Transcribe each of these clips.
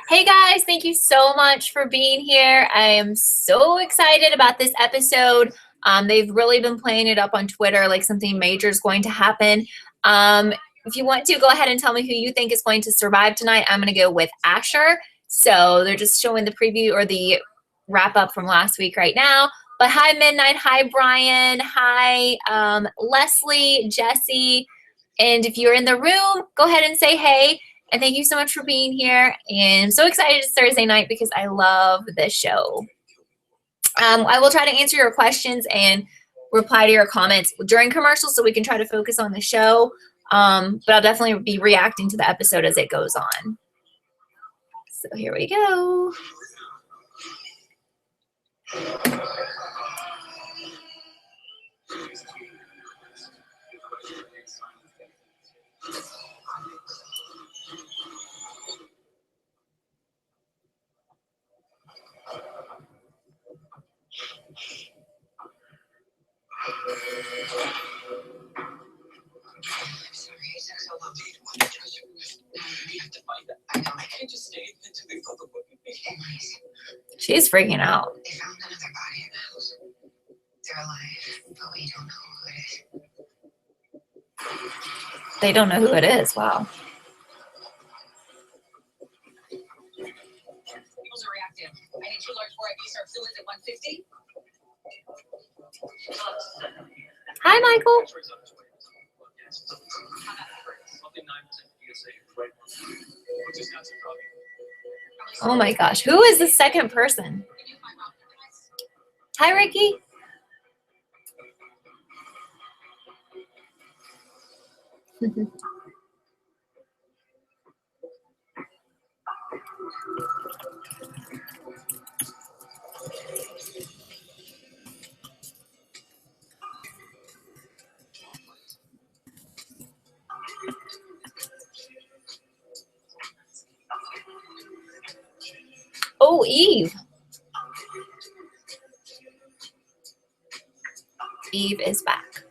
Hey guys, thank you so much for being here. I am so excited about this episode. They've really been playing it up on Twitter like something major is going to happen. If you want to, go ahead and tell me who you think is going to survive tonight. I'm going to go with Asher. So they're just showing the preview or the wrap up from last week right now. But hi, Midnight. Hi, Brian. Hi, Leslie, Jesse. And if you're in the room, go ahead and say hey. And thank you so much for being here. And I'm so excited it's Thursday night because I love this show. I will try to answer your questions and reply to your comments during commercials so we can try to focus on the show. But I'll definitely be reacting to the episode as it goes on. So here we go. She's freaking out. They found another body in the house. They're alive, but we don't know who it is. They don't know who it is. Wow. People's are reactive. I need 2 large 4 IB fluids at 150. Hi, Michael. Oh my gosh. Who is the second person? Hi, Ricky. Oh, Eve. Eve is back.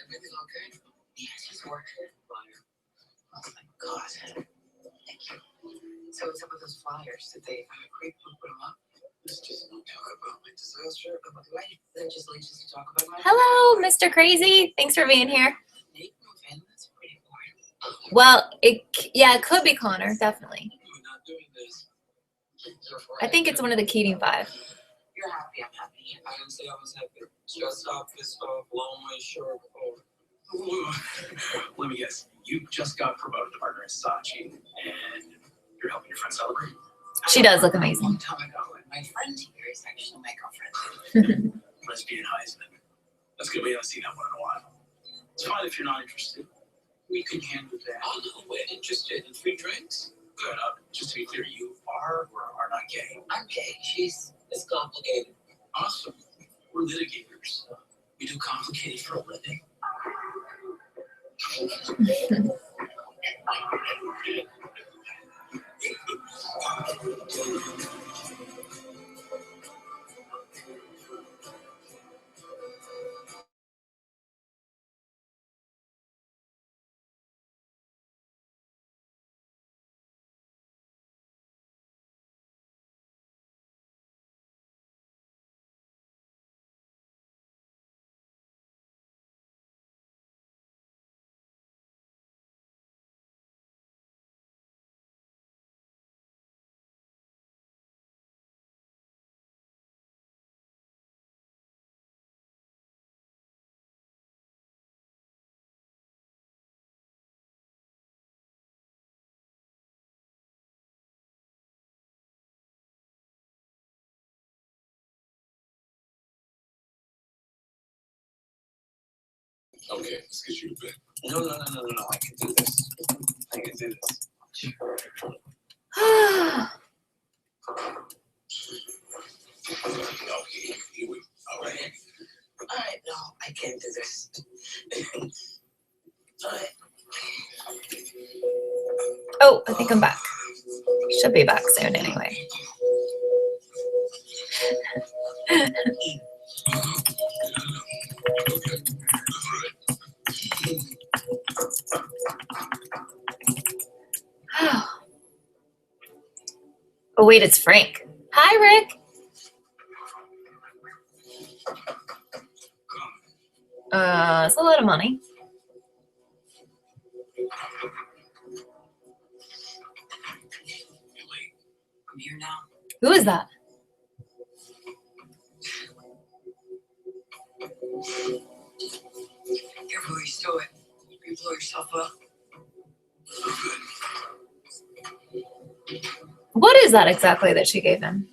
Everything okay? Yeah, it's just work. Oh my God. Thank you. So what's up with those flyers? Did they creep and put them up? Let's just not talk about my disaster. Why? Then just leave us to talk about my. Hello, Mr. Crazy. Thanks for being here. Nate, no fan. That's pretty boring. Well, it could be Connor, definitely. You're not doing this. I think it's one of the Keating 5. You're happy. I'm happy. I didn't say I was happy. Stressed out, pissed off, blowing my shirt. Let me guess. You just got promoted to partner in Saatchi, and you're helping your friend celebrate? She does look A amazing. long time ago, and my friend here is actually my girlfriend. Lesbian Heisman. That's good. We haven't seen that one in a while. It's fine if you're not interested. We can handle that. Oh no, we're interested in free drinks. Good. Just to be clear, you are or are not gay. I'm gay. It's complicated. Awesome. We're litigators. We do complicated for a living. Okay, let's get you to bed. No. I can do this. Okay, here we go. All right. All right, no, I can't do this. All right. Oh, I think I'm back. Should be back soon anyway. Oh, wait, it's Frank. Hi, Rick. It's a lot of money. I'm here now. Who is that? Careful where you stow it. You blow yourself up. What is that exactly that she gave him?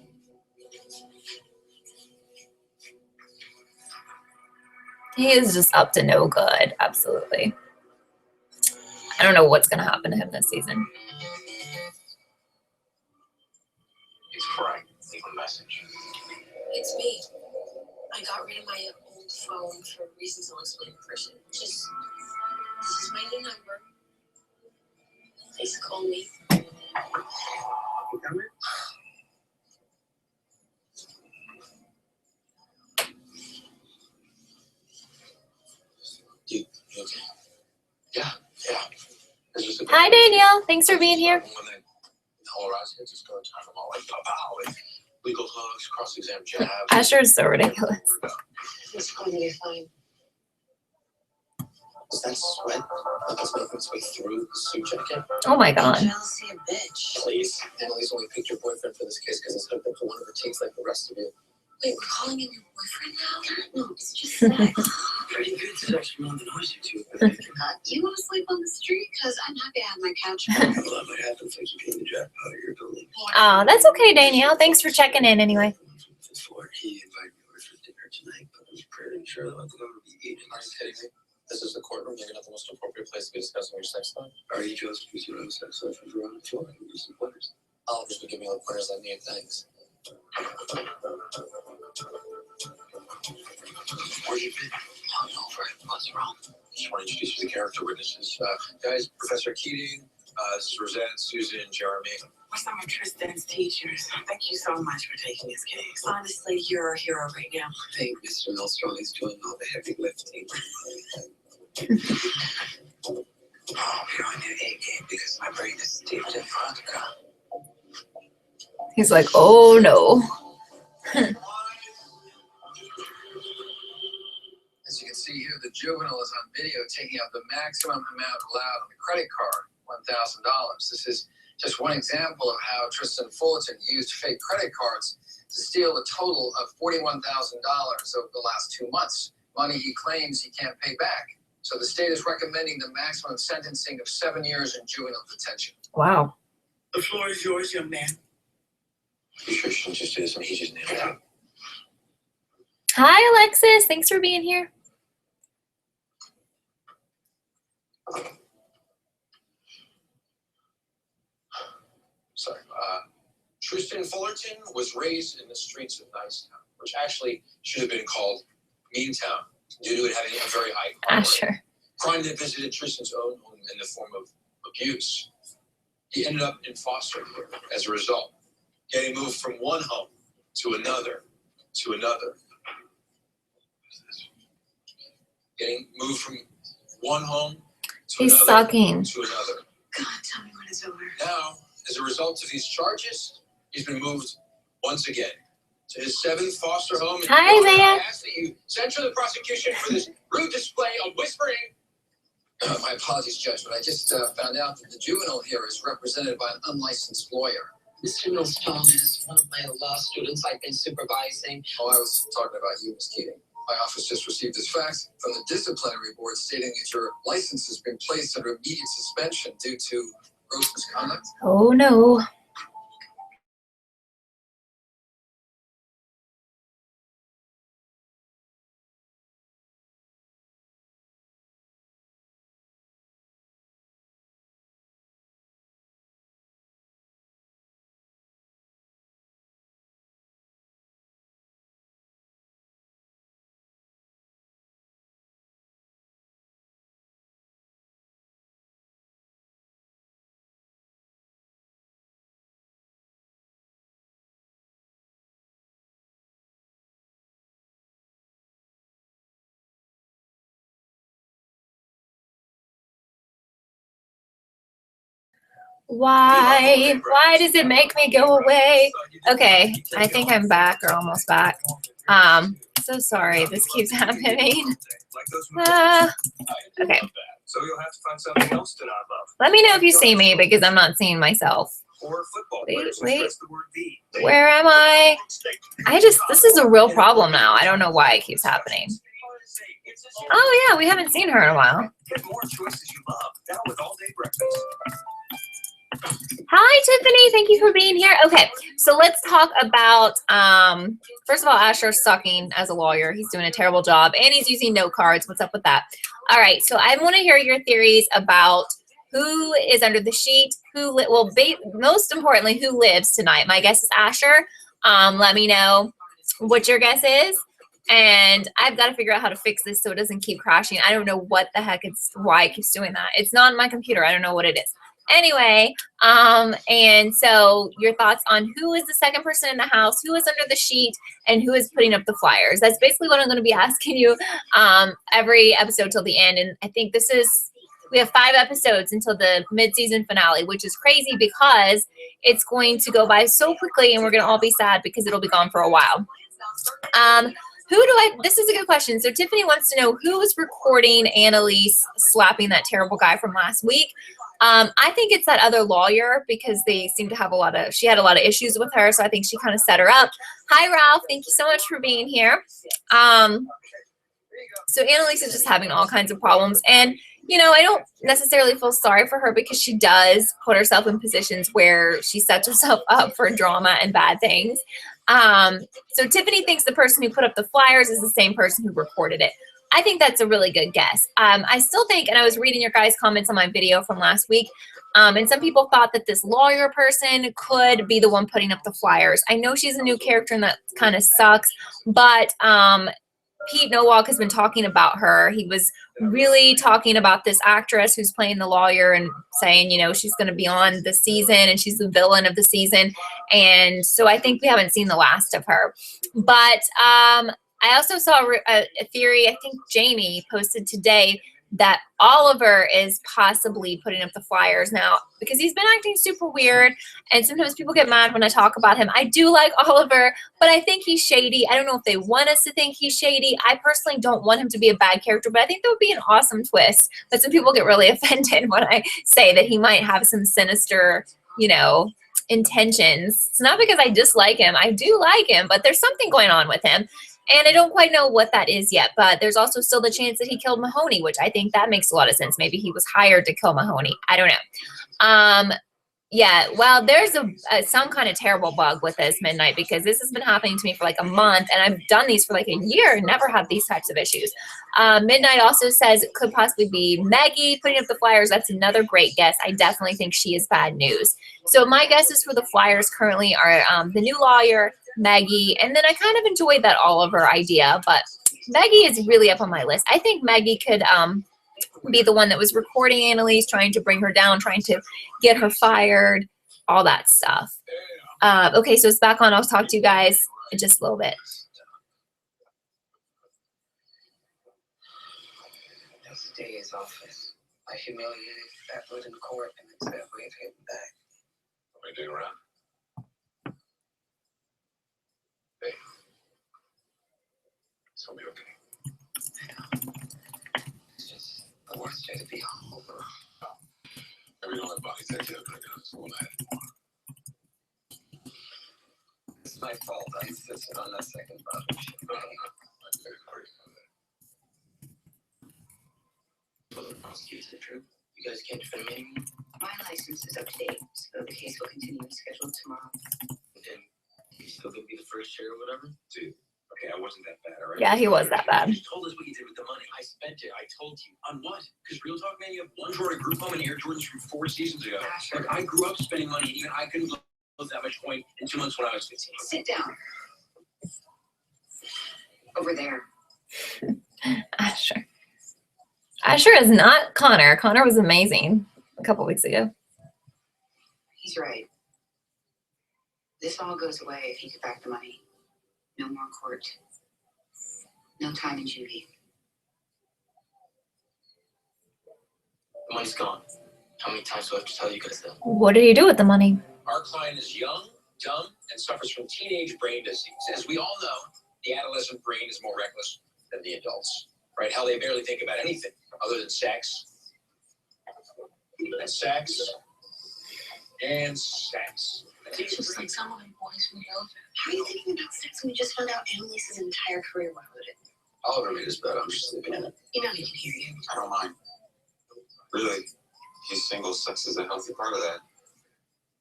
He is just up to no good. Absolutely. I don't know what's going to happen to him this season. It's Frank. Leave a message. It's me. I got rid of my old phone for reasons I'll explain in person. Just, this is my new number. Please call me. You okay? Yeah. It's just Hi, Danielle. Thanks for being here. When they all rise, just go time them all like pow, and legal hooks, cross-exam jabs. Asher is so ridiculous. It's going to be fine. Is that sweat that's making its way through the suit jacket? Oh my God. Jealousy a bitch. Please. Annalise only picked your boyfriend for this case because it's hoping for one of her takes like the rest of you. Wait, we're calling him your boyfriend now? No, it's just sex. Pretty good sex among the noise you two. You want to sleep on the street? Because I'm happy I have my couch. Well, that might happen if you came to jackpot of your building. Oh, that's okay, Danielle. Thanks for checking in anyway. He invited me over for dinner tonight, but I was pretty sure that I was going to be eating. Are you kidding me? This is the courtroom. You're not the most appropriate place to be discussing your sex life. Are you just because you have sex life and you're on the floor and you some pointers? Oliver's been giving me all the pointers I need. Thanks. Where you been? Hungover. What's wrong? Just want to introduce you to the character witnesses. Guys, Professor Keating, this is Rosette, Susan, Jeremy. We're some of Tristan's teachers. Thank you so much for taking this case. Honestly, you're a hero right now. I think Mr. Millstrong is doing all the heavy lifting. Oh, you're on your A game because my brain is steeped in vodka. He's like, oh no. As you can see here, the juvenile is on video taking out the maximum amount allowed on the credit card, $1,000. This is just one example of how Tristan Fullerton used fake credit cards to steal a total of $41,000 over the last 2 months, money he claims he can't pay back. So the state is recommending the maximum sentencing of 7 years in juvenile detention. Wow. The floor is yours, young man. You sure she just did something? He just nailed it. Hi, Alexis. Thanks for being here. Sorry. Tristan Fullerton was raised in the streets of Nicetown, which actually should have been called Meantown, due to it having a very high crime rate. Asher. Crime that visited Tristan's own home in the form of abuse. He ended up in foster care as a result, getting moved from one home to another, to another. Getting moved from one home to He's another, sucking. to another. God, tell me when it's over. Now, as a result of these charges, he's been moved once again to his 7th foster home. Hi, I Isaiah. ask that you censure the prosecution for this rude display of whispering. My apologies, Judge, but I just found out that the juvenile here is represented by an unlicensed lawyer. Mr. Millstone is one of my law students I've been supervising. Oh, I was talking about you, Ms. Keating. My office just received this fax from the disciplinary board stating that your license has been placed under immediate suspension due to gross misconduct. Oh no. Why? Why does it make me go away? Okay, I think I'm back or almost back. So sorry, this keeps happening. Okay. So you'll have to find something else to not love. Let me know if you see me because I'm not seeing myself. Or football Wait, players who wait. stress the word "the." Where am I? This is a real problem now. I don't know why it keeps happening. Oh yeah, we haven't seen her in a while. Get more choices you love now with all-day breakfast. Hi, Tiffany. Thank you for being here. Okay, so let's talk about, first of all, Asher's sucking as a lawyer. He's doing a terrible job, and he's using note cards. What's up with that? All right, so I want to hear your theories about who is under the sheet, most importantly, who lives tonight. My guess is Asher. Let me know what your guess is. And I've got to figure out how to fix this so it doesn't keep crashing. I don't know what the heck why it keeps doing that. It's not on my computer. I don't know what it is. Anyway, and so your thoughts on who is the second person in the house, who is under the sheet, and who is putting up the flyers. That's basically what I'm going to be asking you every episode till the end. And I think we have 5 episodes until the mid-season finale, which is crazy because it's going to go by so quickly and we're going to all be sad because it'll be gone for a while. This is a good question. So Tiffany wants to know who is recording Annalise slapping that terrible guy from last week. I think it's that other lawyer because they seem to have she had a lot of issues with her. So I think she kind of set her up. Hi, Ralph. Thank you so much for being here. So Annalise is just having all kinds of problems. And, you know, I don't necessarily feel sorry for her because she does put herself in positions where she sets herself up for drama and bad things. So Tiffany thinks the person who put up the flyers is the same person who recorded it. I think that's a really good guess. I still think, and I was reading your guys' comments on my video from last week, and some people thought that this lawyer person could be the one putting up the flyers. I know she's a new character and that kind of sucks, but Pete Nowalk has been talking about her. He was really talking about this actress who's playing the lawyer and saying, you know, she's going to be on the season and she's the villain of the season. And so I think we haven't seen the last of her. But I also saw a theory, I think Jamie posted today, that Oliver is possibly putting up the flyers now because he's been acting super weird. And sometimes people get mad when I talk about him. I do like Oliver, but I think he's shady. I don't know if they want us to think he's shady. I personally don't want him to be a bad character, but I think that would be an awesome twist. But some people get really offended when I say that he might have some sinister, you know, intentions. It's not because I dislike him. I do like him, but there's something going on with him. And I don't quite know what that is yet, but there's also still the chance that he killed Mahoney, which I think that makes a lot of sense. Maybe he was hired to kill Mahoney. I don't know. Yeah, well, there's some kind of terrible bug with this Midnight because this has been happening to me for like a month, and I've done these for like a year and never had these types of issues. Midnight also says it could possibly be Maggie putting up the flyers. That's another great guess. I definitely think she is bad news. So my guesses for the flyers currently are the new lawyer, Maggie, and then I kind of enjoyed that Oliver idea, but Maggie is really up on my list. I think Maggie could be the one that was recording Annalise, trying to bring her down, trying to get her fired, all that stuff. Okay, so it's back on. I'll talk to you guys in just a little bit. Yesterday his office. I humiliated that foot in court and it's that way of hitting back. Want me to dig around? Hey. It's gonna be okay. I know. It's just the worst day to be over. Maybe you don't let Bonnie take you up drinking on school night anymore. It's my fault. I insisted on that second bottle. Well, the prosecutor's the truth. You guys came to defend me? My license is up to date, so the case will continue as scheduled tomorrow. And you still gonna be the first chair or whatever? Dude, okay, I wasn't that bad, all right? Yeah, he was that bad. You just told us what you did with the money. I spent it. I told you. On what? Because Real Talk, man, you have one Jordan group home and Air Jordans from 4 seasons ago. Like, I grew up spending money, and even I couldn't lose that much point in 2 months when I was 15. Sit down. Over there. Asher. Asher is not Connor. Connor was amazing a couple weeks ago. He's right. This all goes away if you give back the money. No more court. No time in juvie. The money's gone. How many times do I have to tell you guys that? What do you do with the money? Our client is young, dumb, and suffers from teenage brain disease. As we all know, the adolescent brain is more reckless than the adults, right? Hell, they barely think about anything other than sex. And sex. And sex. Just like some other boys from Belgium. How are you thinking about sex when you just found out Annalise's entire career went with it? Oliver made his bed. I'm just sleeping in it. You know he can hear you. I don't mind. Really, he's single. Sex is a healthy part of that.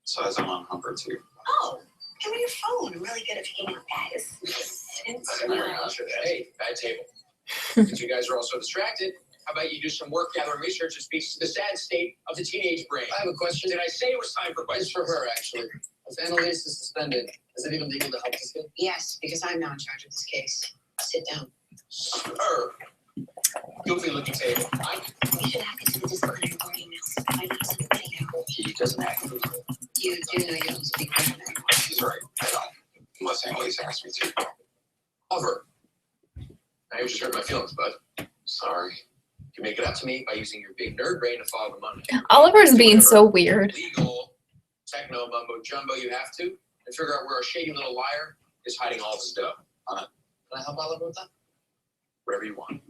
Besides, I'm on Humper too. Oh, give me your phone. I'm really good at picking out guys. Hey, bad table. Since you guys are all so distracted, how about you do some work gathering research that speaks to the sad state of the teenage brain? I have a question. Did I say it was time for questions? It's for her, actually. If Annalise is suspended, is it even legal to help this kid? Yes, because I'm now in charge of this case. Sit down. Sir. Goofy looking table. We should hack into the disciplinary board emails. Find out some video. He doesn't act. You do know you don't speak Russian anymore. He's right. I don't. Unless Annalise asks me to. Oliver. Now you just hurt my feelings, bud. Sorry. You make it up to me by using your big nerd brain to follow the money. Oliver's being so weird. Legal, techno, mumbo jumbo, you have to, and figure out where a shady little liar is hiding all of his dough. Can I help Oliver with that? Wherever you want.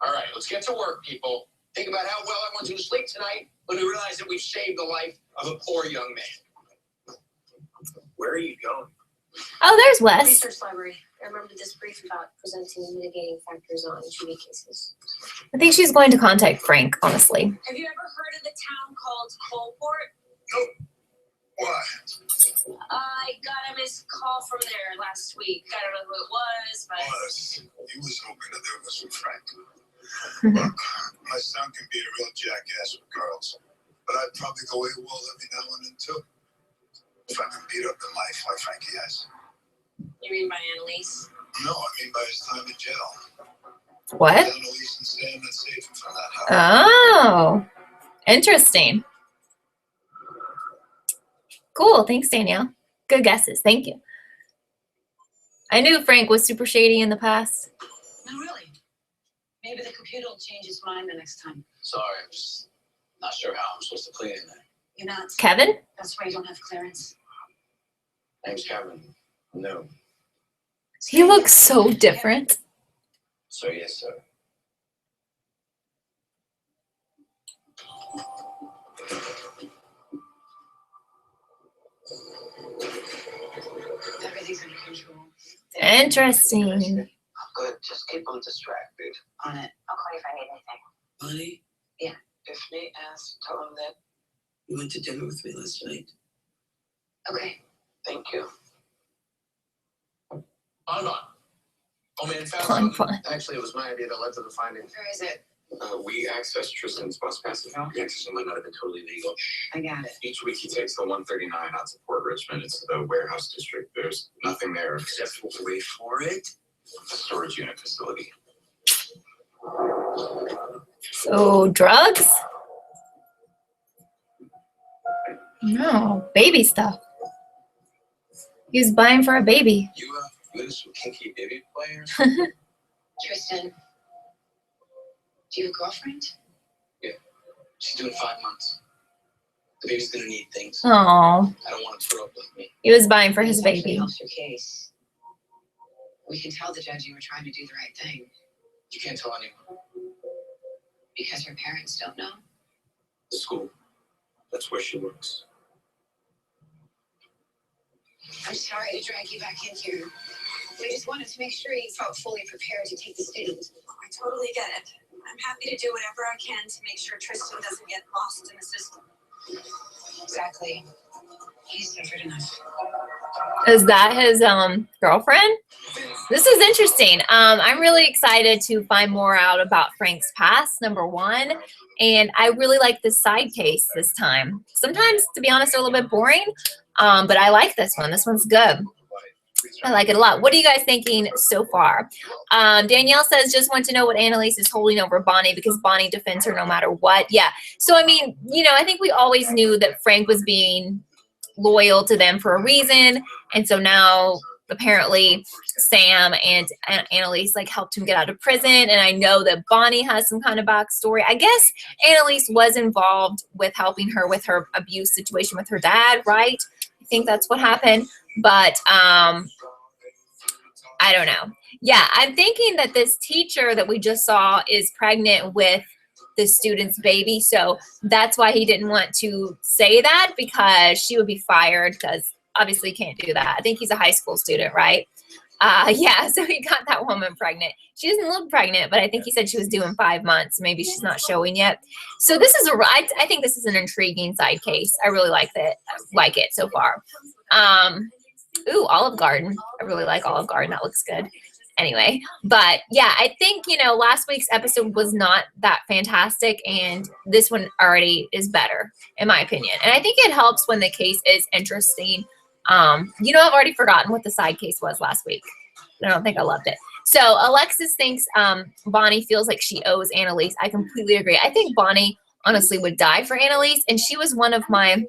All right, let's get to work, people. Think about how well everyone's going to sleep tonight when we realize that we've saved the life of a poor young man. Where are you going? Oh, there's Wes. Research library. I remember this brief about presenting and mitigating factors on HTGAWM cases. I think she's going to contact Frank, honestly. Have you ever heard of the town called Coalport? Why? I got a missed call from there last week. I don't know who it was, but He was hoping that there was some Frank. Look, my son can be a real jackass with girls, but I'd probably go AWOL every now and then too. If I can beat up the life like Frankie has. you mean by Annalise? No, I mean by his time in jail. What? Annalise and Sam that saved him from that house. Oh, interesting. Cool. Thanks, Danielle. Good guesses. Thank you. I knew Frank was super shady in the past. No, really. Maybe the computer will change its mind the next time. Sorry, I'm just not sure how I'm supposed to play in that. You're not. Kevin? That's why you don't have clearance. Name's Kevin. No. He looks so different. So yes, sir. Everything's under control. Interesting. Good. Just keep them distracted. On it. I'll call you if I need anything. Honey? Yeah. If Nate asks, tell him that you went to dinner with me last night. Okay. Thank you. On. Oh man, found Fun, something. fun. Actually, it was my idea that led to the finding. Where is it? We access Tristan's bus pass account. The access might not have been totally legal. I got it. Each week he takes the 139 out to Port Richmond. It's the warehouse district. There's nothing there except Wait for it. a storage unit facility. Oh, drugs? No, baby stuff. He was buying for a baby. You into some kinky baby players? Tristan. Do you have a girlfriend? She's doing 5 months. The baby's gonna need things. Oh, I don't want to grow up like me. he was buying for his This actually baby. helps your case. We can tell the judge you were trying to do the right thing You can't tell anyone. because her parents don't know. The school. That's where she works. I'm sorry to drag you back in here. We just wanted to make sure you felt fully prepared to take the stand. I totally get it. I'm happy to do whatever I can to make sure Tristan doesn't get lost in the system. Exactly. He's suffered enough. Is that his girlfriend? This is interesting. I'm really excited to find more out about Frank's past, number one. And I really like this side case this time. Sometimes, to be honest, they're a little bit boring. But I like this one. This one's good. I like it a lot. What are you guys thinking so far? Danielle says, just want to know what Annalise is holding over Bonnie because Bonnie defends her no matter what. Yeah. So, I mean, you know, I think we always knew that Frank was being loyal to them for a reason. And so now apparently Sam and Annalise like helped him get out of prison. And I know that Bonnie has some kind of backstory. I guess Annalise was involved with helping her with her abuse situation with her dad, right? I think that's what happened. But I don't know. Yeah, I'm thinking that this teacher that we just saw is pregnant with the student's baby. So that's why he didn't want to say that, because she would be fired, because obviously can't do that. I think he's a high school student, right? Yeah, so he got that woman pregnant. She doesn't look pregnant, but I think he said she was due in 5 months. Maybe she's not showing yet. So this is I think this is an intriguing side case. I really like it so far. Ooh, Olive Garden. I really like Olive Garden. That looks good. Anyway, but yeah, I think, last week's episode was not that fantastic, and this one already is better, in my opinion. And I think it helps when the case is interesting. I've already forgotten what the side case was last week. I don't think I loved it. So Alexis thinks Bonnie feels like she owes Annalise. I completely agree. I think Bonnie honestly would die for Annalise, and she was one of my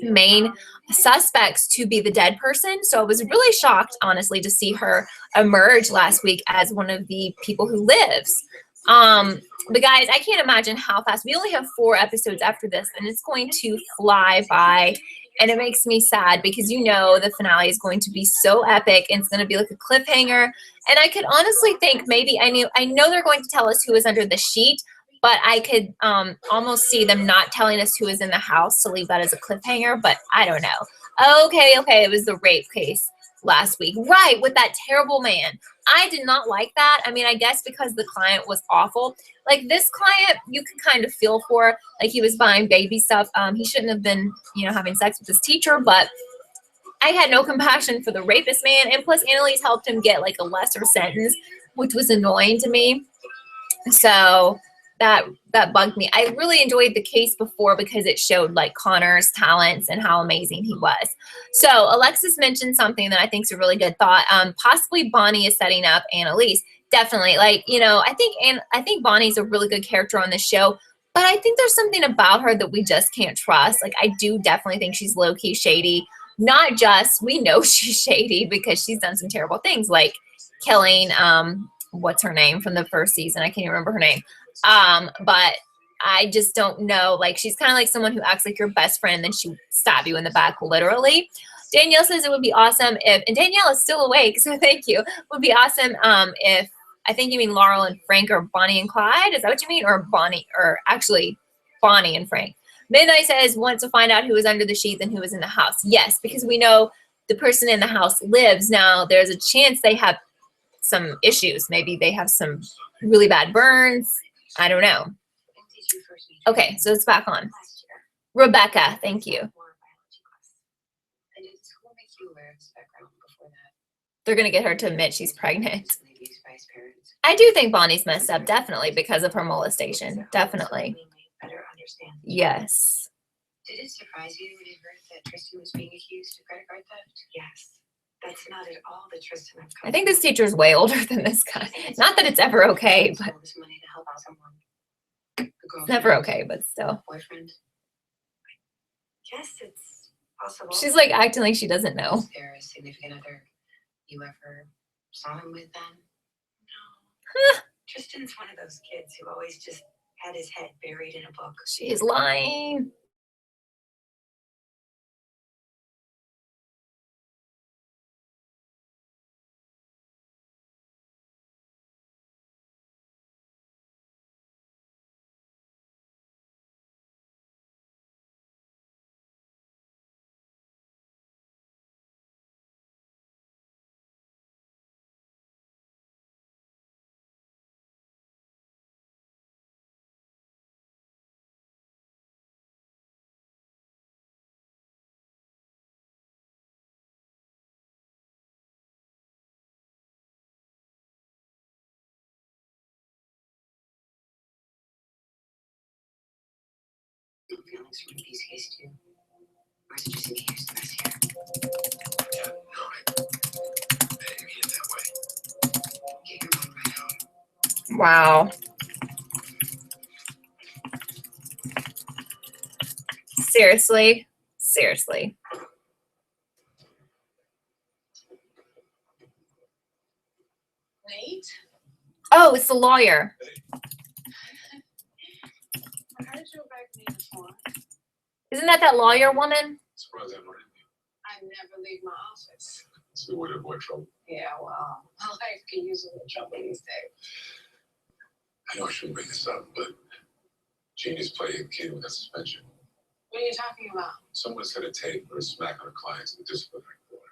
main suspects to be the dead person. So I was really shocked, honestly, to see her emerge last week as one of the people who lives. But guys, I can't imagine how fast. We only have 4 episodes after this, and it's going to fly by. And it makes me sad because the finale is going to be so epic, and it's going to be like a cliffhanger. And I could honestly think maybe I know they're going to tell us who is under the sheet, but I could almost see them not telling us who is in the house to leave that as a cliffhanger, but I don't know. Okay, it was the rape case last week. Right, with that terrible man. I did not like that. I mean, I guess because the client was awful. Like, this client, you could kind of feel for. Like, he was buying baby stuff. He shouldn't have been, having sex with his teacher, but I had no compassion for the rapist man. And plus, Annalise helped him get, like, a lesser sentence, which was annoying to me. So that bugged me. I really enjoyed the case before because it showed like Connor's talents and how amazing he was. So Alexis mentioned something that I think is a really good thought. Possibly Bonnie is setting up Annalise. Definitely. Like, I think Bonnie's a really good character on this show, but I think there's something about her that we just can't trust. Like, I do definitely think she's low-key shady. Not just, we know she's shady because she's done some terrible things, like killing, what's her name from the first season? I can't even remember her name. But I just don't know. Like, she's kind of like someone who acts like your best friend, and then she stab you in the back, literally. Danielle says it would be awesome if, and Danielle is still awake, so thank you. It would be awesome if, I think you mean Laurel and Frank or Bonnie and Clyde. Is that what you mean? Or actually Bonnie and Frank. Midnight says wants to find out who is under the sheets and who is in the house. Yes, because we know the person in the house lives. Now, there's a chance they have some issues. Maybe they have some really bad burns. I don't know. Okay, so it's back on. Rebecca, thank you. They're going to get her to admit she's pregnant. I do think Bonnie's messed up, definitely, because of her molestation. Definitely. Yes. Did it surprise you when you heard that Tristan was being accused of credit card theft? Yes. That's not at all the Tristan I've come. I think this teacher's way older than this guy. Not that it's ever okay, but money to help out someone. it's never okay, but still. Boyfriend. Yes, it's possible. She's like acting like she doesn't know. Is there a significant other you ever saw him with then? No. Tristan's one of those kids who always just had his head buried in a book. She's lying. Feelings from these cases too? Or is it just in case the mess here? Yeah, no, I didn't mean it that way. Get your mind right out. Wow. Seriously. Oh, it's the lawyer. I heard you were back me before. Isn't that lawyer woman? Surprised I'm running. I never leave my office. So what avoid trouble? Yeah, well, my life can use a little trouble these days. I know I shouldn't bring this up, but Jeannie's playing kid with a suspension. What are you talking about? Someone set a tape or a smack on a client's in the disciplinary court.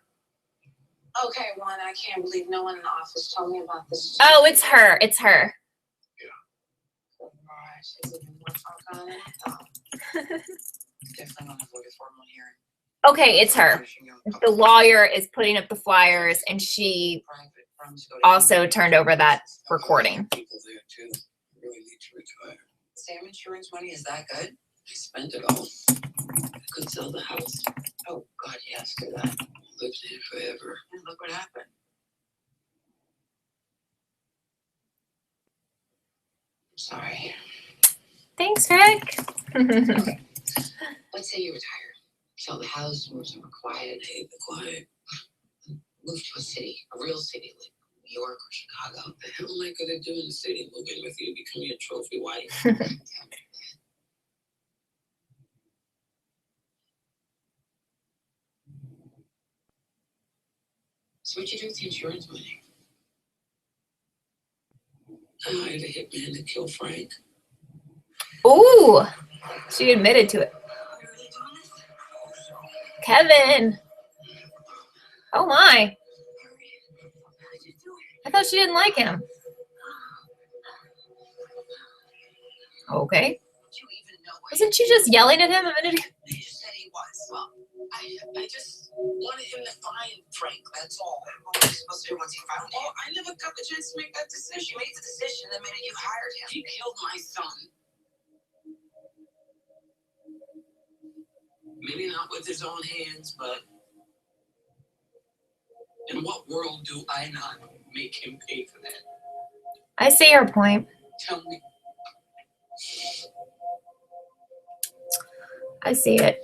Okay, one, I can't believe no one in the office told me about this. Oh, it's her. It's her. Good Lord, she's even more talk on it. Definitely want to avoid a formal hearing. Okay, it's her. The lawyer is putting up the flyers, and she also turned over that recording. People there too. Really need to retire. Sam insurance money is that good? I spent it all. I could sell the house. Oh God, yes, do that. Lived in it forever. And look what happened. Sorry. Thanks, Rick. Let's say you retire. Sell the house, move somewhere quiet. I hate the quiet. Move to a city, a real city like New York or Chicago. What the hell am I gonna do in the city? Moving with you, becoming a trophy wife. So what'd you do with the insurance money? I hired a hitman to kill Frank. Ooh, she admitted to it. You're really doing this? Kevin. Oh my. How'd you do it? I thought she didn't like him. Okay. Did you even know what Wasn't she just yelling at him a minute ago? he just said he was? Well, I just wanted him to find Frank, that's all. What was he supposed to do once he found him? Oh, I never got the chance to make that decision. You made the decision the minute you hired him. He killed my son. Maybe not with his own hands, but in what world do I not make him pay for that? I see her point. Tell me. I see it.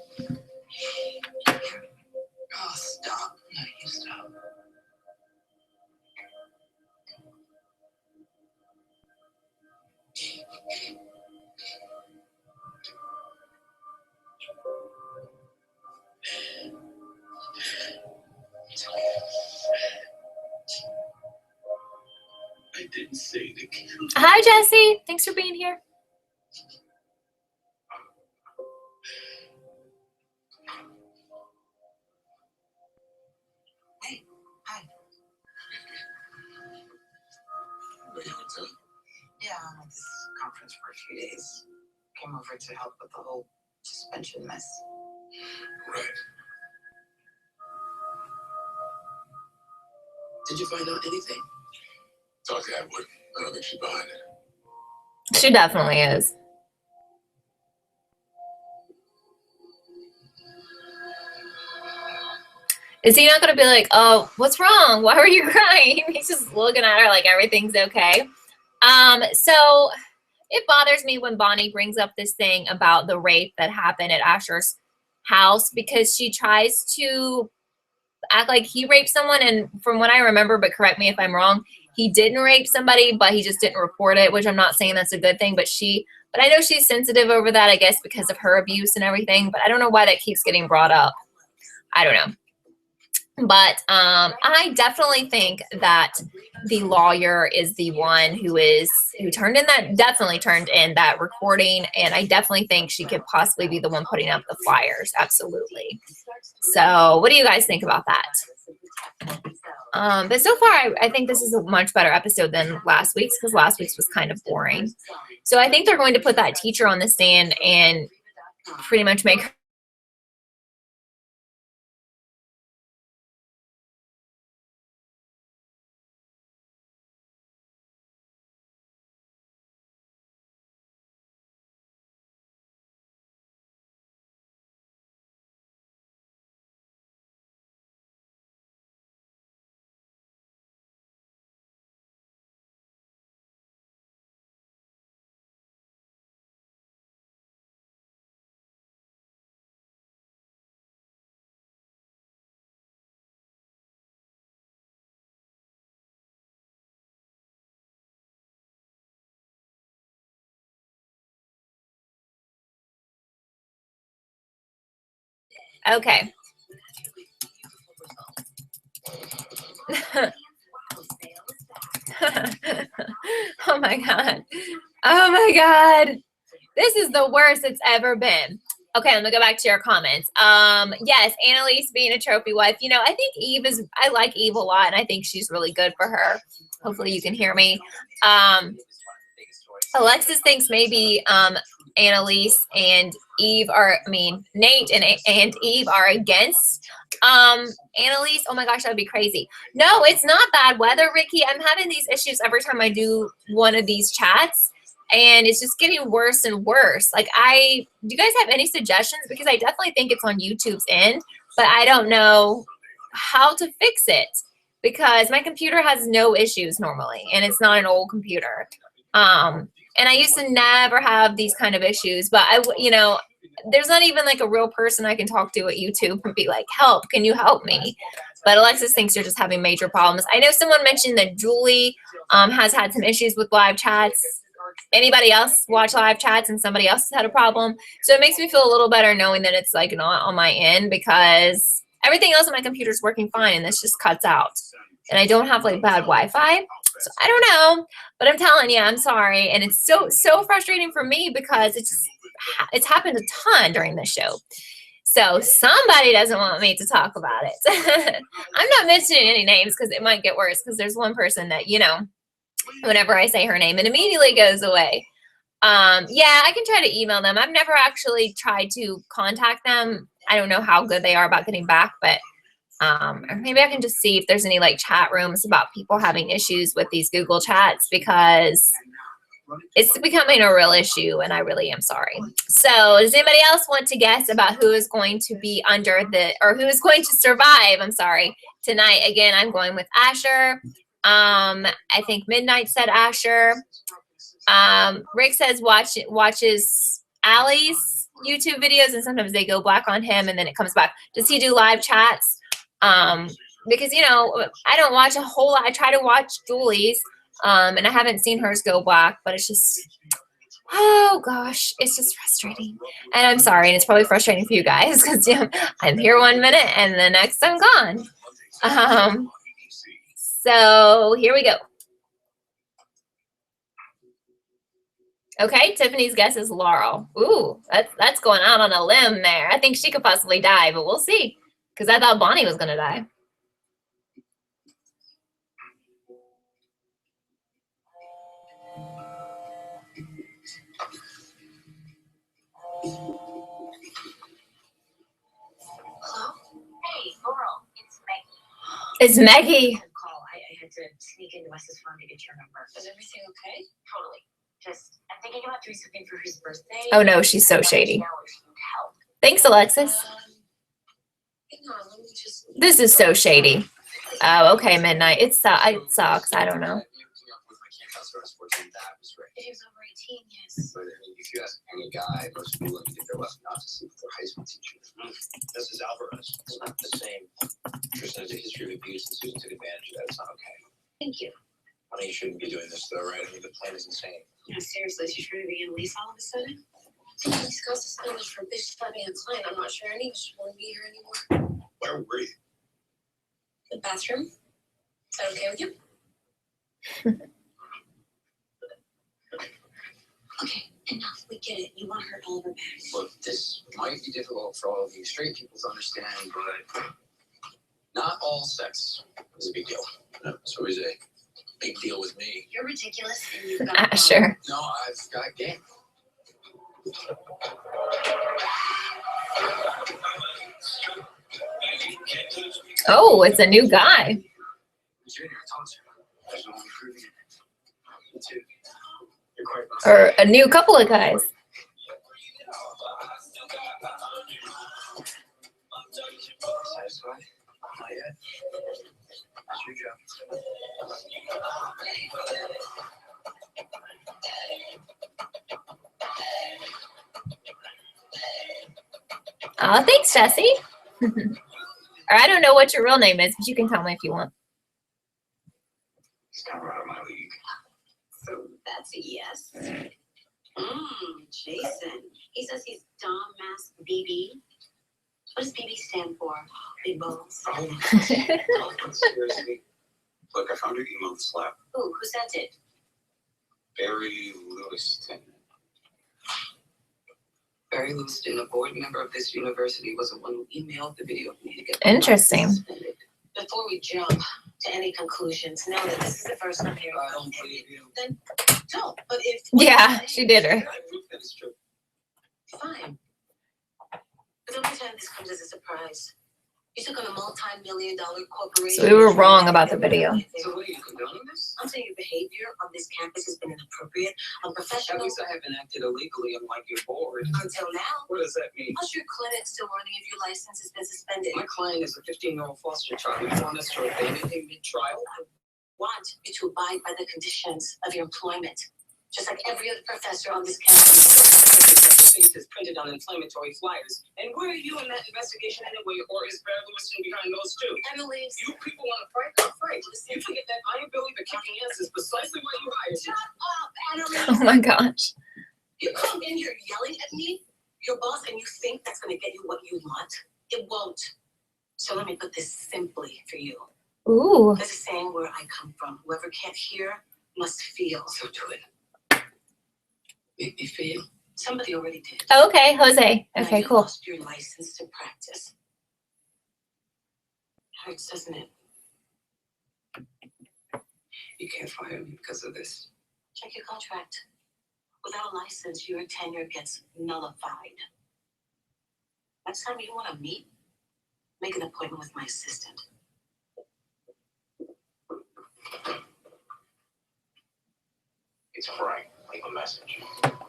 Oh, stop. No, you stop. I didn't say to kill. Hi, Jesse. Thanks for being here. Hey, hi. Yeah, I'm at this conference for a few days. Came over to help with the whole suspension mess. Right. Did you find out anything? Talk to Atwood. I don't think she's behind it. She definitely is. Is he not going to be like, oh, what's wrong? Why are you crying? He's just looking at her like everything's okay. So it bothers me when Bonnie brings up this thing about the rape that happened at Asher's house, because she tries to act like he raped someone. And from what I remember, but correct me if I'm wrong, he didn't rape somebody, but he just didn't report it, which I'm not saying that's a good thing. But I know she's sensitive over that, I guess, because of her abuse and everything. But I don't know why that keeps getting brought up. I don't know. But I definitely think that the lawyer is the one who definitely turned in that recording, and I definitely think she could possibly be the one putting up the flyers. Absolutely. So what do you guys think about that? But so far, I think this is a much better episode than last week's, because last week's was kind of boring. So I think they're going to put that teacher on the stand and pretty much make her Okay. Oh my God. Oh my God. This is the worst it's ever been. Okay, let me go back to your comments. Yes, Annalise being a trophy wife. You know, I think I like Eve a lot, and I think she's really good for her. Hopefully you can hear me. Alexis thinks maybe Annalise and Eve Nate and Eve are against Annalise. Oh my gosh, that would be crazy. No, it's not bad weather, Ricky. I'm having these issues every time I do one of these chats, and it's just getting worse and worse. Like, do you guys have any suggestions? Because I definitely think it's on YouTube's end, but I don't know how to fix it because my computer has no issues normally, and it's not an old computer. And I used to never have these kind of issues, but there's not even like a real person I can talk to at YouTube and be like, help, can you help me? But Alexis thinks you're just having major problems. I know someone mentioned that Julie has had some issues with live chats. Anybody else watch live chats and somebody else has had a problem? So it makes me feel a little better knowing that it's like not on my end, because everything else on my computer is working fine and this just cuts out. And I don't have like bad Wi-Fi. So I don't know, but I'm telling you, I'm sorry. And it's so frustrating for me because it's happened a ton during this show. So somebody doesn't want me to talk about it. I'm not mentioning any names because it might get worse, because there's one person that, whenever I say her name, it immediately goes away. Yeah, I can try to email them. I've never actually tried to contact them. I don't know how good they are about getting back, but or maybe I can just see if there's any like chat rooms about people having issues with these Google chats, because it's becoming a real issue and I really am sorry. So does anybody else want to guess about who is going to be who is going to survive, tonight? Again, I'm going with Asher. I think Midnight said Asher. Rick says watches Allie's YouTube videos, and sometimes they go black on him and then it comes back. Does he do live chats? Because I don't watch a whole lot. I try to watch Julie's, and I haven't seen hers go black, but it's just, oh gosh, it's just frustrating. And I'm sorry, and it's probably frustrating for you guys because I'm here 1 minute and the next I'm gone. So here we go. Okay, Tiffany's guess is Laurel. Ooh, that's going out on a limb there. I think she could possibly die, but we'll see. Because I thought Bonnie was going to die. Hello? Hey, Laurel, it's Maggie. It's Maggie. Call. I had to sneak into Wes's phone to get your number. Is everything okay? Totally. Just, I'm thinking about doing something for his birthday. Oh no, she's so shady. Thanks, Alexis. This is so shady. Oh, okay, Midnight. It sucks. I don't know. If he was over 18, yes. But if you ask any guy, most people think they're left not to sleep with their high school teachers. This is Alvarez. It's not the same. Tristan has a history of abuse, and Susan took advantage of that. It's not okay. Thank you. Honey, you shouldn't be doing this, though, right? I mean, the plan is insane. Yeah, seriously, is she trying to be in Annalise all of a sudden? He's got suspended for bitch slapping a client. I'm not sure any of us should want to be here anymore. Where were you? The bathroom? Is that okay with you? Okay, enough. We get it. You want her all over back. Look, this might be difficult for all of you straight people to understand, but not all sex is a big deal. It's always a big deal with me. You're ridiculous, and you've got Sure. No, I've got game. Oh, it's a new guy. Or a new couple of guys. Satisfied? Not yet. That's your job. Oh, thanks, Jesse. Or I don't know what your real name is, but you can tell me if you want. It's kind of out of my league. So that's a yes. Jason. He says he's Dom Mask BB. What does BB stand for? Big balls. Oh, seriously. Look, I found your email in Slack. Ooh, who sent it? Barry Lewiston. Barry Lewiston, a board member of this university, was the one who emailed the video of me to get Interesting. suspended. Before we jump to any conclusions, know that this is the first I'm hearing. I don't believe you. Then don't. But if Yeah, she did her. I prove that it's true. fine. But don't pretend this comes as a surprise. You took on a multi-million-dollar corporation. So we were wrong about the video. So what are you condoning this? I'm saying your behavior on this campus has been inappropriate, unprofessional. At least I haven't acted illegally, unlike your board. Until now. What does that mean? Plus, your clinic's still running if your license has been suspended. My client is a 15-year-old foster child. You want us to abandon him mid-trial? I want you to abide by the conditions of your employment, just like every other professor on this campus. Things is printed on inflammatory flyers. And where are you in that investigation anyway? Or is Barry Lewiston behind those two? Annalise, You people want to fight? Go fight. You forget that my ability to kicking ass is precisely why you hired me. shut up, Annalise. Oh my gosh. You come in here yelling at me, your boss, and you think that's going to get you what you want. It won't. So let me put this simply for you. Ooh. There's a saying where I come from. Whoever can't hear must feel. So do it. Make me feel. Somebody already did. Okay, Jose. Now Okay, you cool. lost your license to practice. Hurts, doesn't it? You can't fire me because of this. Check your contract. Without a license, your tenure gets nullified. Next time you want to meet, make an appointment with my assistant. It's Frank. Leave a message.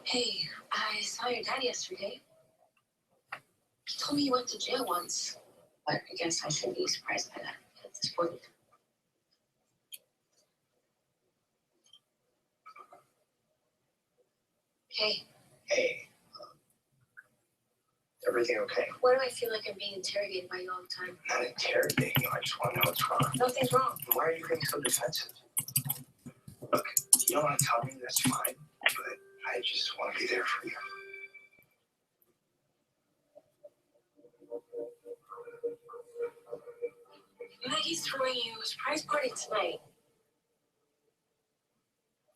Hey, I saw your dad yesterday. He told me you went to jail once. But I guess I shouldn't be surprised by that at this point. Hey, Hey. Everything okay? why do I feel like I'm being interrogated by you all the time? Not interrogating you. I just want to know what's wrong. Nothing's wrong. Why are you getting so defensive? Look, you don't want to tell me, that's fine. But I just want to be there for you. Maggie's throwing you a surprise party tonight.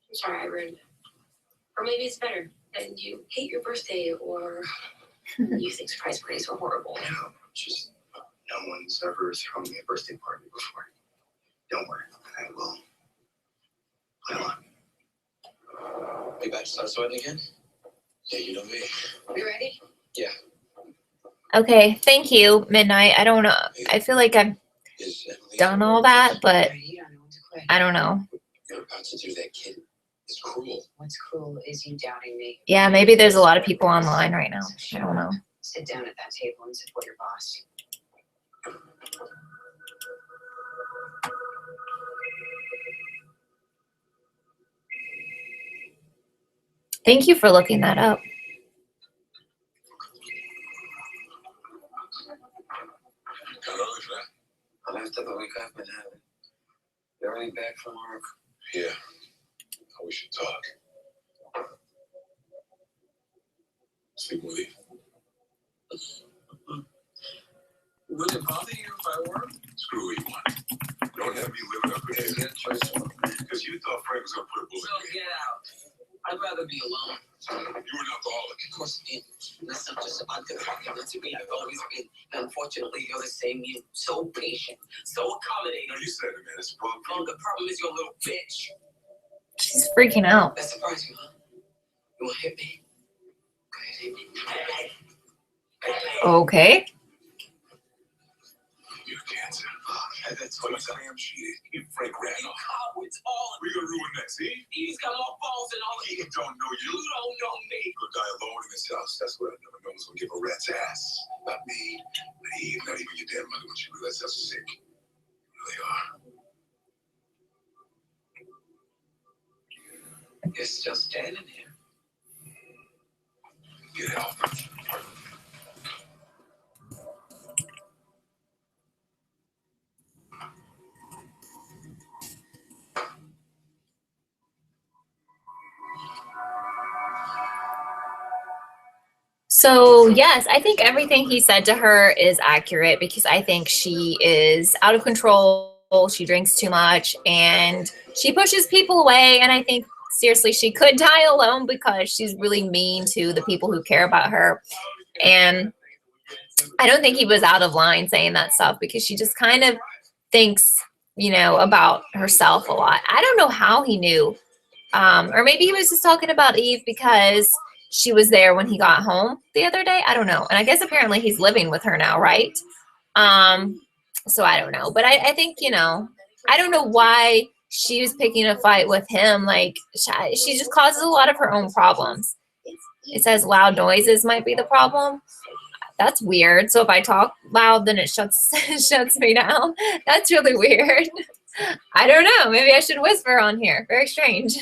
I'm sorry, I ruined it. Or maybe it's better, and you hate your birthday, or you think surprise parties are horrible. No, just no one's ever thrown me a birthday party before. Don't worry, I will play along. You about to start sweating again? Yeah, you know me. You ready? Yeah. Okay, thank you, Midnight. I don't know. I feel like I've Is Emily done all that, but You don't know when to quit. I don't know. You're about to do that, kid. It's cruel. What's cruel is you doubting me. Yeah, maybe there's a lot of people online right now. I don't know. Sit down at that table and support your boss. Thank you for looking that up. I'll after the week I've been having. You're already back from work? Yeah. We should talk. Sleep with you. Would it bother you if I were? Screw what you want. Don't have me living up here. Get a choice. Because you thought Frank was going to put a bullet in So me. get out. I'd rather be alone. You were an alcoholic. Of course, that's not just about the fucking to me. I've always been. And unfortunately, you're the same you. So patient, so accommodating. No, you said it, man. It's a problem. Oh, the problem is your little bitch. She's freaking out. That surprised you, huh? You want to hit me? Go ahead, hit me. Okay. You have cancer. That's what I'm saying. Cheated. You Frank ran You off. cowards, all of We gonna ruin that, see? He's got more balls than all of He you. don't know you. You don't know me. Gonna die alone in this house. That's what no one's gonna give a rat's ass. Not me, not Eve, not even your damn mother when she realizes how sick you really are. You're still standing here. Get out. So yes, I think everything he said to her is accurate because I think she is out of control. She drinks too much and she pushes people away. And I think seriously, she could die alone because she's really mean to the people who care about her. And I don't think he was out of line saying that stuff because she just kind of thinks, you know, about herself a lot. I don't know how he knew. Or maybe he was just talking about Eve because she was there when he got home the other day. I don't know. And I guess apparently he's living with her now, right? So I don't know. But I think, you know, I don't know why she was picking a fight with him. Like, she just causes a lot of her own problems. It says loud noises might be the problem. That's weird. So if I talk loud, then it shuts me down. That's really weird. I don't know. Maybe I should whisper on here. Very strange.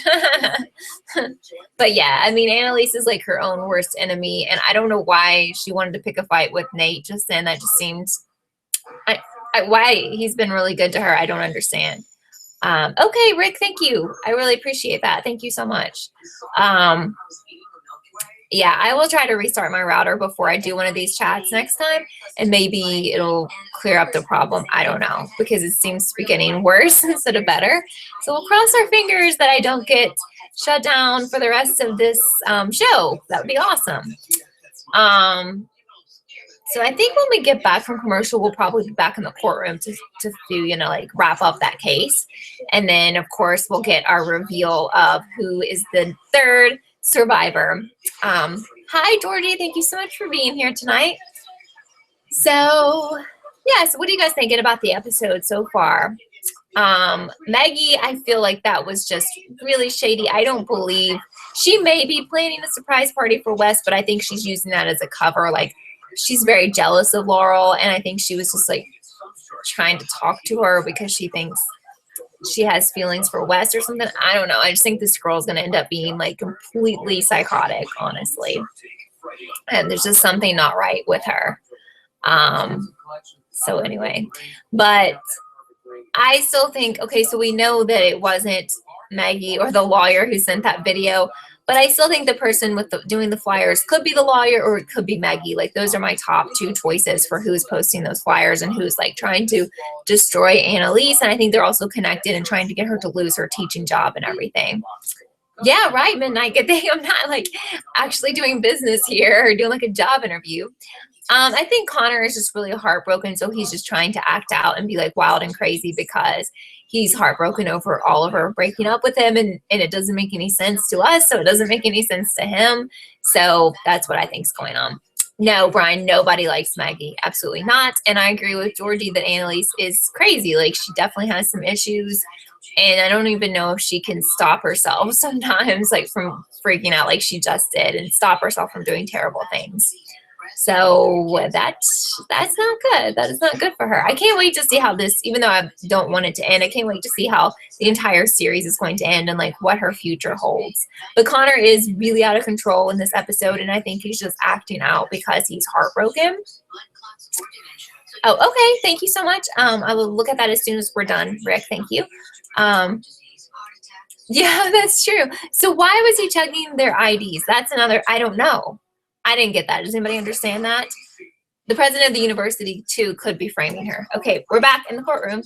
But yeah, I mean, Annalise is like her own worst enemy, and I don't know why she wanted to pick a fight with Nate just then. That just seemed, why he's been really good to her. I don't understand. Okay, Rick, thank you. I really appreciate that. Thank you so much. Yeah, I will try to restart my router before I do one of these chats next time, and maybe it'll clear up the problem. I don't know, because it seems to be getting worse instead of better. So we'll cross our fingers that I don't get shut down for the rest of this show. That would be awesome. So I think when we get back from commercial, we'll probably be back in the courtroom to you know, like wrap up that case. And then, of course, we'll get our reveal of who is the third survivor. Hi, Georgie. Thank you so much for being here tonight. So, yes, what are you guys thinking about the episode so far? Maggie, I feel like that was just really shady. I don't believe she may be planning a surprise party for Wes, but I think she's using that as a cover. Like, she's very jealous of Laurel, and I think she was just like trying to talk to her because she thinks she has feelings for Wes or something. I don't know. I just think this girl's gonna end up being like completely psychotic, honestly. And there's just something not right with her. So anyway, but I still think, okay, so we know that it wasn't Maggie or the lawyer who sent that video, but I still think the person with doing the flyers could be the lawyer or it could be Maggie. Like, those are my top two choices for who's posting those flyers and who's like trying to destroy Annalise. And I think they're also connected and trying to get her to lose her teaching job and everything. Yeah, right, Midnight. Good thing I'm not like actually doing business here or doing like a job interview. I think Connor is just really heartbroken, so he's just trying to act out and be like wild and crazy because he's heartbroken over Oliver breaking up with him, and it doesn't make any sense to us, so it doesn't make any sense to him. So that's what I think is going on. No, Brian, nobody likes Maggie. Absolutely not. And I agree with Georgie that Annalise is crazy. Like, she definitely has some issues, and I don't even know if she can stop herself sometimes, like from freaking out like she just did, and stop herself from doing terrible things. So that's not good. That is not good for her. I can't wait to see how this, even though I don't want it to end, I can't wait to see how the entire series is going to end and like what her future holds. But Connor is really out of control in this episode, and I think he's just acting out because he's heartbroken. Oh, okay. Thank you so much. I will look at that as soon as we're done, Rick. Thank you. Yeah, that's true. So why was he checking their IDs? That's another, I don't know. I didn't get that. Does anybody understand that? The president of the university, too, could be framing her. Okay, we're back in the courtroom.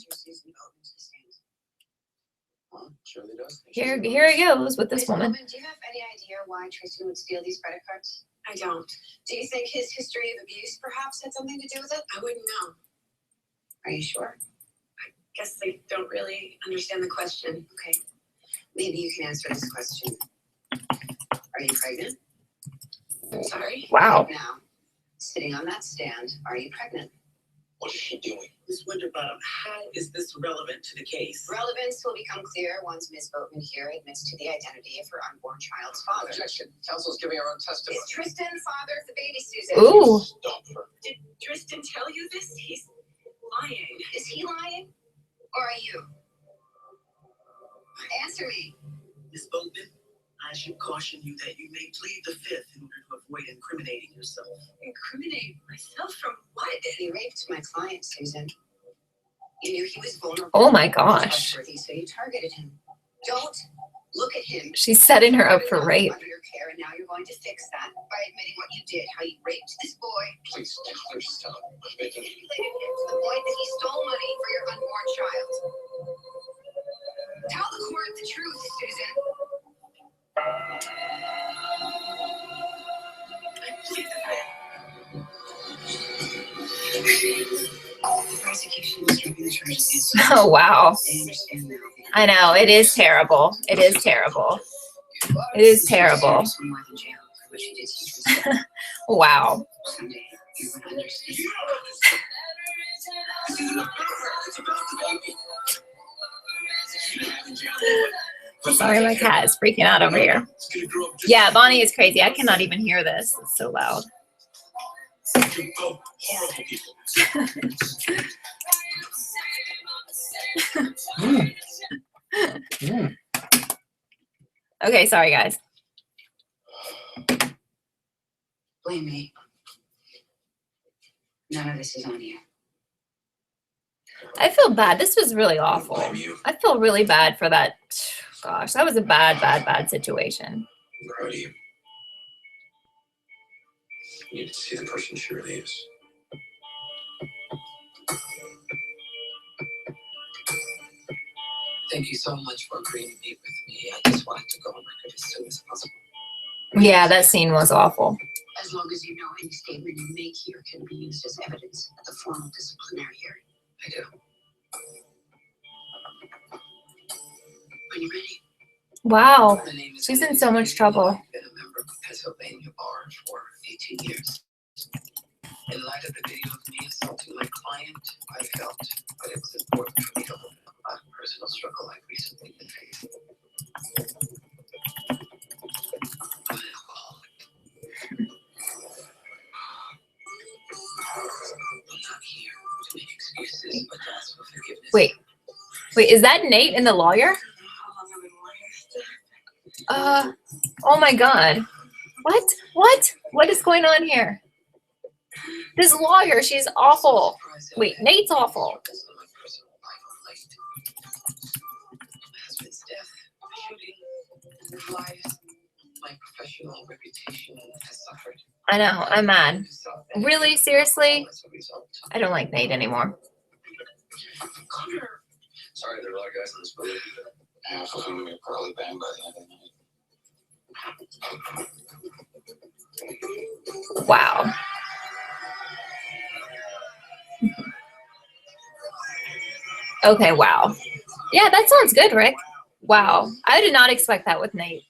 Here it goes with this woman. Do you have any idea why Tristan would steal these credit cards? I don't. Do you think his history of abuse perhaps had something to do with it? I wouldn't know. Are you sure? I guess they don't really understand the question. Okay. Maybe you can answer this question. Are you pregnant? Sorry? Wow. Now, sitting on that stand, are you pregnant? What is she doing? Ms. Winterbottom, how is this relevant to the case? Relevance will become clear once Ms. Boatman here admits to the identity of her unborn child's father. Objection. Counsel's giving her own testimony. Is Tristan father of the baby, Susan? Ooh. Stop her. Did Tristan tell you this? He's lying. Is he lying? Or are you? Answer me. Ms. Boatman, I should caution you that you may plead the fifth in order to avoid incriminating yourself. Incriminate myself from what? You raped my client, Susan. You knew he was vulnerable. Oh my gosh. So you targeted him. Don't Look at him. She's setting her up for rape. Under your care, and now you're going to fix that by admitting what you did, how you raped this boy. Please, Taylor, stop. I'm begging you. Manipulated him to the point that he stole money for your unborn child. Tell the court the truth, Susan. The prosecution is dropping the charges against you. Oh, wow. They understand now. I know. It is terrible. It is terrible. It is terrible. More than jail for what she did to you. Wow. Someday you're going to understand. Sorry, my cat is freaking out over here. Yeah, Bonnie is crazy. I cannot even hear this. It's so loud. Okay, sorry, guys. Blame me. None of this is on you. I feel bad. This was really awful. Blame you. I feel really bad for that. Gosh, that was a bad, bad, bad situation. I'm proud of you. You need to see the person she really is. Thank you so much for agreeing to meet with me. I just wanted to go on record as soon as possible. Yeah, that scene was awful. As long as you know any statement you make here can be used as evidence at the formal disciplinary hearing. I do. When you're ready. Wow. My name is She's in Annalise so and much Nate. trouble. I've been a member of the Pennsylvania bar for 18 years. In light of the video of me assaulting my client, I felt that it was important for me to open up about a personal struggle I've recently been facing. I'm an alcoholic. I'm not here to make excuses, but to ask for forgiveness. Wait, is that Nate and the lawyer? Oh my God. What is going on here? This lawyer, she's awful. Wait, Nate's awful. My husband's death, the shooting, and the lives my professional reputation has suffered. I know, I'm mad. Really? Seriously? As a result. I don't like Nate anymore. Connor, Sorry, there are a lot of guys in this building. Half of whom are probably banged by the end of the night. Wow. Okay, wow. Yeah, that sounds good, Rick. Wow. I did not expect that with Nate.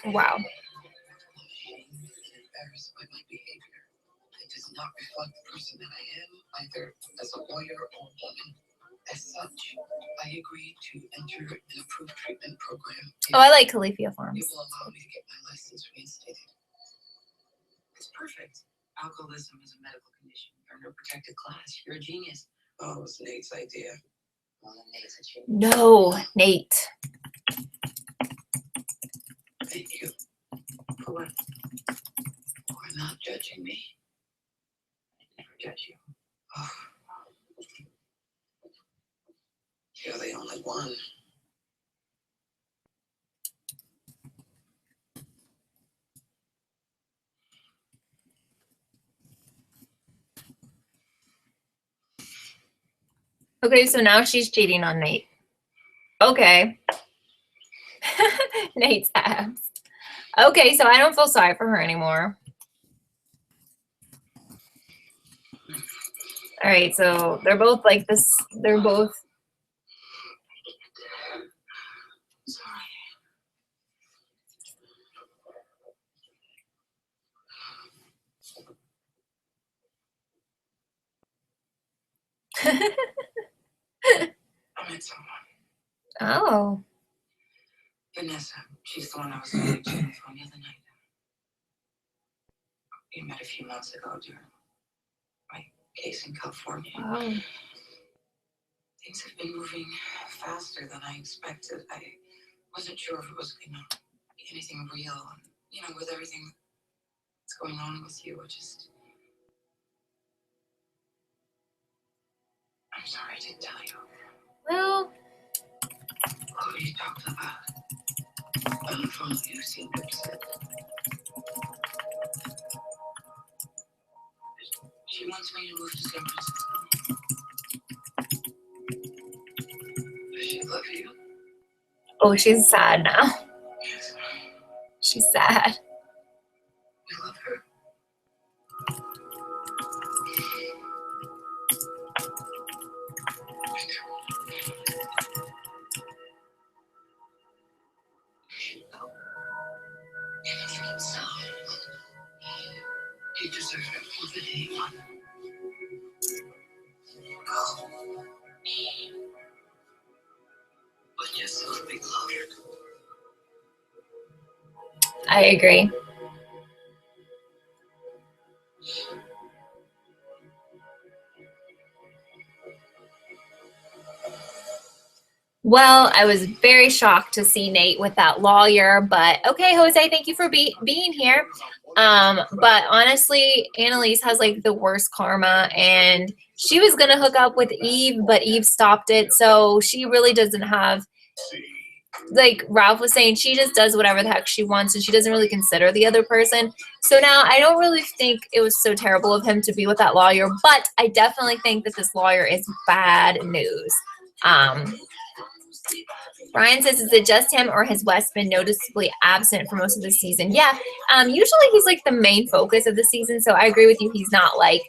Wow. embarrassed by my behavior. It does not reflect the person that I am, either as a lawyer or woman. As such, I agreed to enter an approved treatment program. Oh, I like Califia It Farms. will allow me to get my license reinstated. It's perfect. Alcoholism is a medical condition. You're no protected class. You're a genius. Oh, it was Nate's idea. Well, then Nate's a genius. No, Nate. Thank you. For what? For not judging me. I never judge you. Oh. You're the only one. Okay, so now she's cheating on Nate. Okay. Nate's abs. Okay, so I don't feel sorry for her anymore. All right, so they're both like this. They're both. I met someone. Oh. Vanessa. She's the one I was talking to on the phone the other night. We met a few months ago during my case in California. Wow. Things have been moving faster than I expected. I wasn't sure if it was going to be anything real. And, you know, with everything that's going on with you, I'm sorry I didn't tell you. Well, What are you talking about? On the phone, you seem upset. She wants me to move to San Francisco. Does she love you? Oh, she's sad now. Yes. She's sad. You love her. You deserve it more than anyone. Go. But you're still a big lover. I agree. Well, I was very shocked to see Nate with that lawyer, but okay, Jose, thank you for being here. But honestly, Annalise has like the worst karma, and she was gonna hook up with Eve, but Eve stopped it, so she really doesn't have, like Ralph was saying, she just does whatever the heck she wants, and she doesn't really consider the other person. So now I don't really think it was so terrible of him to be with that lawyer, but I definitely think that this lawyer is bad news. Brian says, is it just him, or has Wes been noticeably absent for most of the season? Yeah, usually he's like the main focus of the season, so I agree with you. He's not like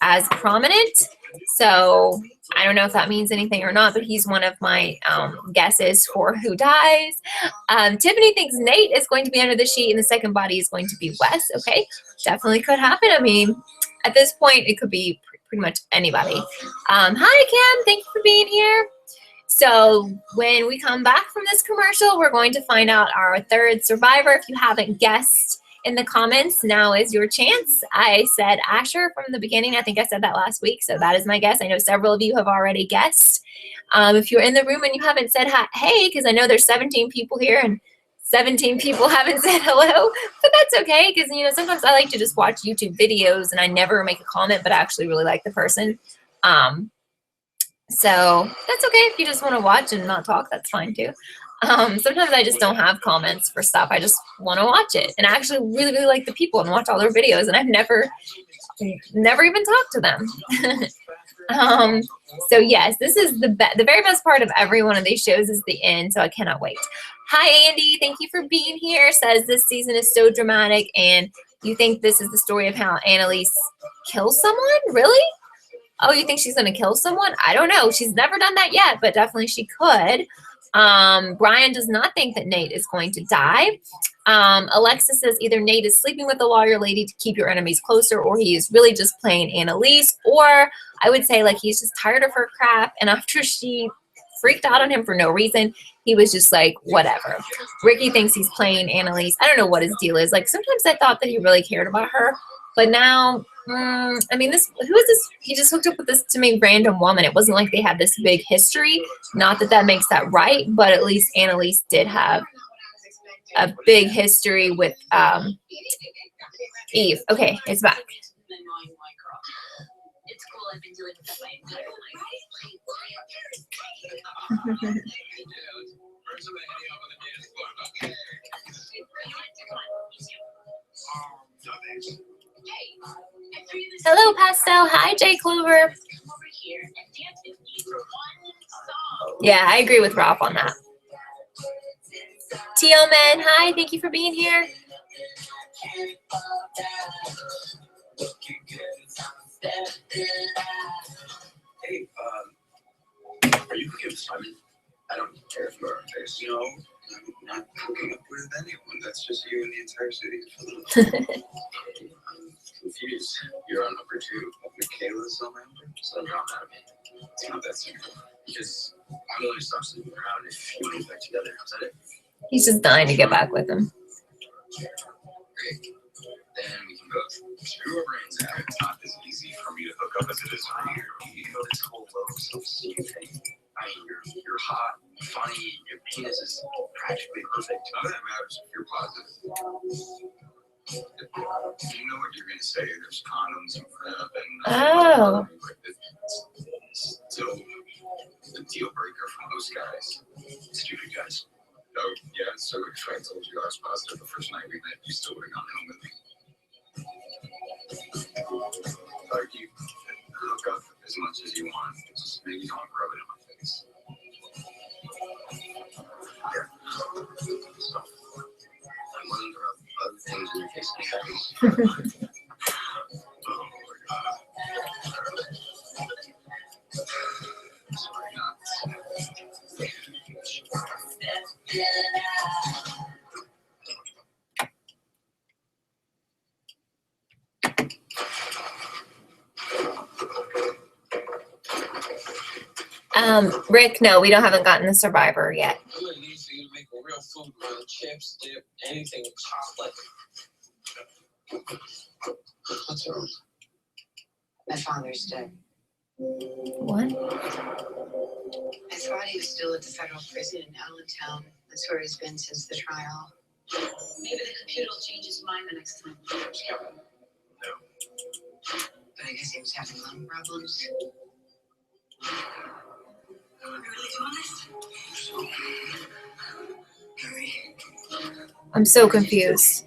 as prominent, so I don't know if that means anything or not, but he's one of my guesses for who dies. Tiffany thinks Nate is going to be under the sheet and the second body is going to be Wes. Okay, definitely could happen. I mean, at this point, it could be pretty much anybody. Hi, Kim. Thank you for being here. So when we come back from this commercial, we're going to find out our third survivor. If you haven't guessed in the comments, now is your chance. I said Asher from the beginning. I think I said that last week, so that is my guess. I know several of you have already guessed. If you're in the room and you haven't said hey, because I know there's 17 people here and 17 people haven't said hello, but that's okay, because you know, sometimes I like to just watch YouTube videos and I never make a comment, but I actually really like the person. So that's okay if you just want to watch and not talk, that's fine too. Sometimes I just don't have comments for stuff. I just want to watch it. And I actually really, really like the people and watch all their videos, and I've never even talked to them. So yes, this is the very best part of every one of these shows is the end, so I cannot wait. Hi, Andy. Thank you for being here. Says this season is so dramatic, and you think this is the story of how Annalise kills someone? Really? Oh, you think she's going to kill someone? I don't know. She's never done that yet, but definitely she could. Brian does not think that Nate is going to die. Alexa says either Nate is sleeping with the lawyer lady to keep your enemies closer, or he is really just playing Annalise, or I would say like he's just tired of her crap, and after she freaked out on him for no reason, he was just like, whatever. Ricky thinks he's playing Annalise. I don't know what his deal is. Like, sometimes I thought that he really cared about her, but now... I mean, who is this? He just hooked up with this, to me, random woman. It wasn't like they had this big history. Not that that makes that right, but at least Annalise did have a big history with Eve. Okay, it's back. It's cool. I've been doing it that way entire life. Hello, Pastel. Hi, Jay Clover. Yeah, I agree with Ralph on that. TL Man, hi. Thank you for being here. Hey, are you cooking with Simon? I don't care if you are. No, I'm not hooking up with anyone. That's just you and the entire city. I'm confused. You're on number 2 of Michaela's on number, so I'm not mad at me. It's not that simple. Because I'm willing to stop sleeping around if you want to get back together. Is that it? He's just dying to get back with him. Great. Then we can both screw our brains out. It's not as easy for me to hook up as it is for you. You know, this whole low self-esteem thing. I mean, you're hot, funny, and your penis is practically perfect. None of that matters if you're positive. You know what you're going to say. There's condoms and crap and... Oh. So, The deal breaker for most guys. Stupid guys. Oh, yeah, so if I told you I was positive the first night we met, you still would have gone home with me. Like, you can hook up as much as you want, just maybe don't rub it in my face. Yeah. So, I'm willing to rub other things in your face anyways. Oh, my God. Sorry, not. Rick, no, we haven't gotten the Survivor yet. I'm gonna need for you to make a real food, man. Chips, dip, anything, chocolate. What's wrong? My father's dead. What? I thought he was still at the federal prison in Allentown. That's where he's been since the trial. Maybe the computer will change his mind the next time. No. But I guess he was having lung problems. Are we really doing this? Hurry. I'm so confused.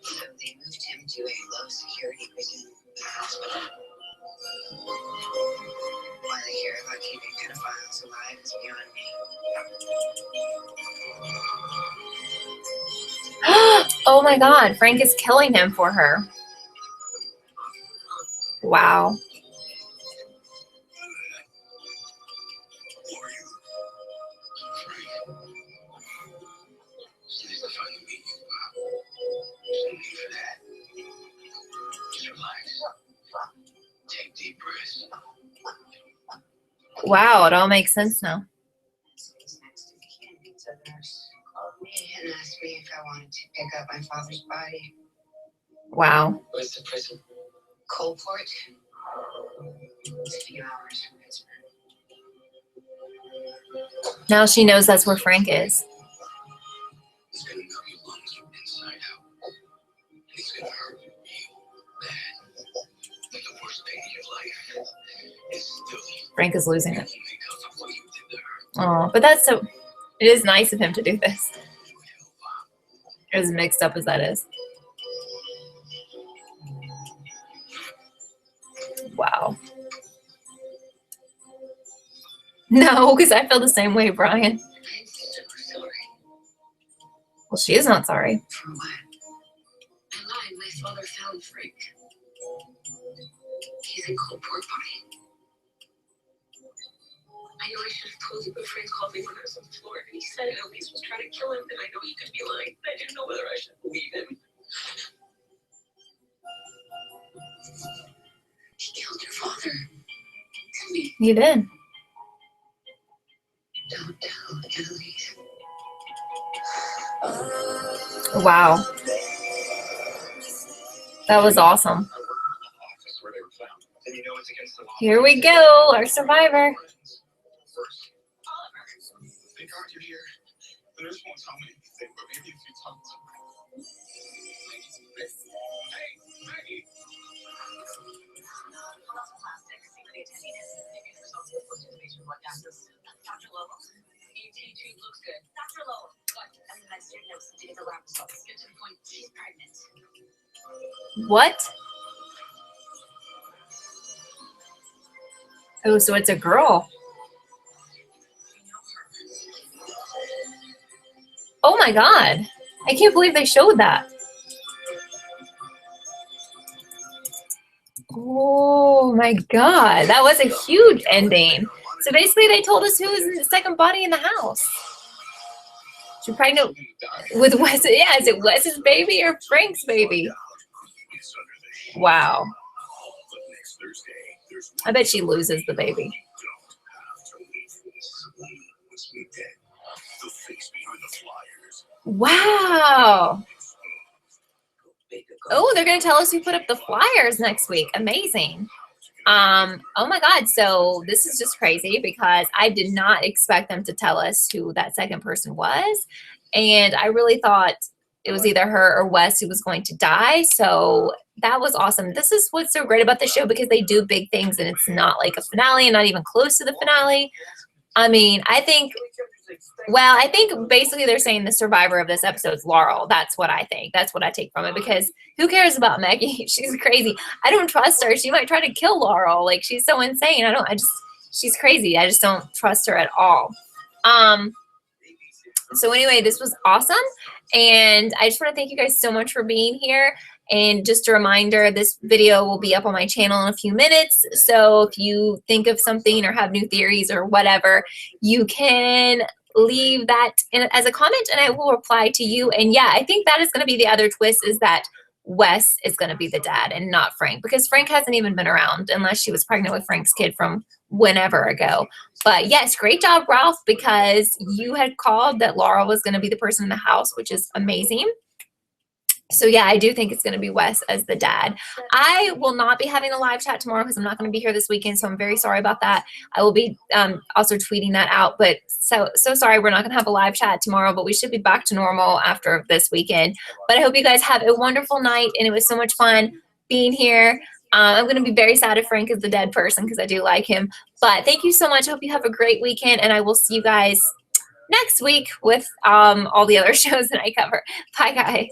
So they moved him to a low security prison in the hospital. Why they care about keeping pedophiles alive is beyond me. Oh my God, Frank is killing him for her. Wow. Take deep breaths. Wow, it all makes sense now. He's next to Ken. He's a nurse. Called me and asked me if I wanted to pick up my father's body. Wow. Where's the prison? Coalport. It's a few hours from Pittsburgh. Now she knows that's where Frank is. He's gonna numb your lungs from inside out. And he's gonna hurt you real bad. But the worst pain of your life is still Frank is losing it. because of what you did to her. Oh, but that's so, it is nice of him to do this. As mixed up as that is. Wow. No, because I feel the same way, Brian. I'm so sorry. Well, she is not sorry. For what? I lied. My father found Frank. He's in Coalport body. I know I should have told you, but Frank called me when I was on Florida. And he said Annalise was trying to kill him, and I know he could be lying. I didn't know whether I should believe him. He killed your father. To me. You did. Don't tell Annalise. Wow. That was awesome. I work in the office where they were found. And you know it's against the law. Here we go, our survivor. First, they got you here. The nurse won't tell me anything, but maybe if you talk to her. Hey, Maggie. Dr. Lowell, ET looks good. Dr. Lowell, what? I'm the med student notes to get the lab results. Get to the point. She's pregnant. What? Oh, so it's a girl. Oh my God. I can't believe they showed that. Oh my God. That was a huge ending. So basically they told us who was in the second body in the house. She's pregnant with Wes. Yeah, is it Wes's baby or Frank's baby? Wow. I bet she loses the baby. Wow. Oh, they're going to tell us who put up the flyers next week. Amazing. Oh my God. So this is just crazy because I did not expect them to tell us who that second person was. And I really thought it was either her or Wes who was going to die. So that was awesome. This is what's so great about the show, because they do big things and it's not like a finale and not even close to the finale. I mean, I think basically they're saying the survivor of this episode is Laurel. That's what I think. That's what I take from it, because who cares about Maggie? She's crazy. I don't trust her. She might try to kill Laurel. Like, she's so insane. She's crazy. I just don't trust her at all. So anyway, this was awesome. And I just want to thank you guys so much for being here. And just a reminder, this video will be up on my channel in a few minutes. So if you think of something or have new theories or whatever, you can leave that as a comment and I will reply to you. And yeah, I think that is going to be the other twist, is that Wes is going to be the dad and not Frank, because Frank hasn't even been around unless she was pregnant with Frank's kid from whenever ago. But yes, great job, Ralph, because you had called that Laura was going to be the person in the house, which is amazing. So yeah, I do think it's going to be Wes as the dad. I will not be having a live chat tomorrow because I'm not going to be here this weekend, so I'm very sorry about that. I will be also tweeting that out, but so sorry we're not going to have a live chat tomorrow, but we should be back to normal after this weekend. But I hope you guys have a wonderful night, and it was so much fun being here. I'm going to be very sad if Frank is the dead person because I do like him. But thank you so much. I hope you have a great weekend, and I will see you guys next week with all the other shows that I cover. Bye, guys.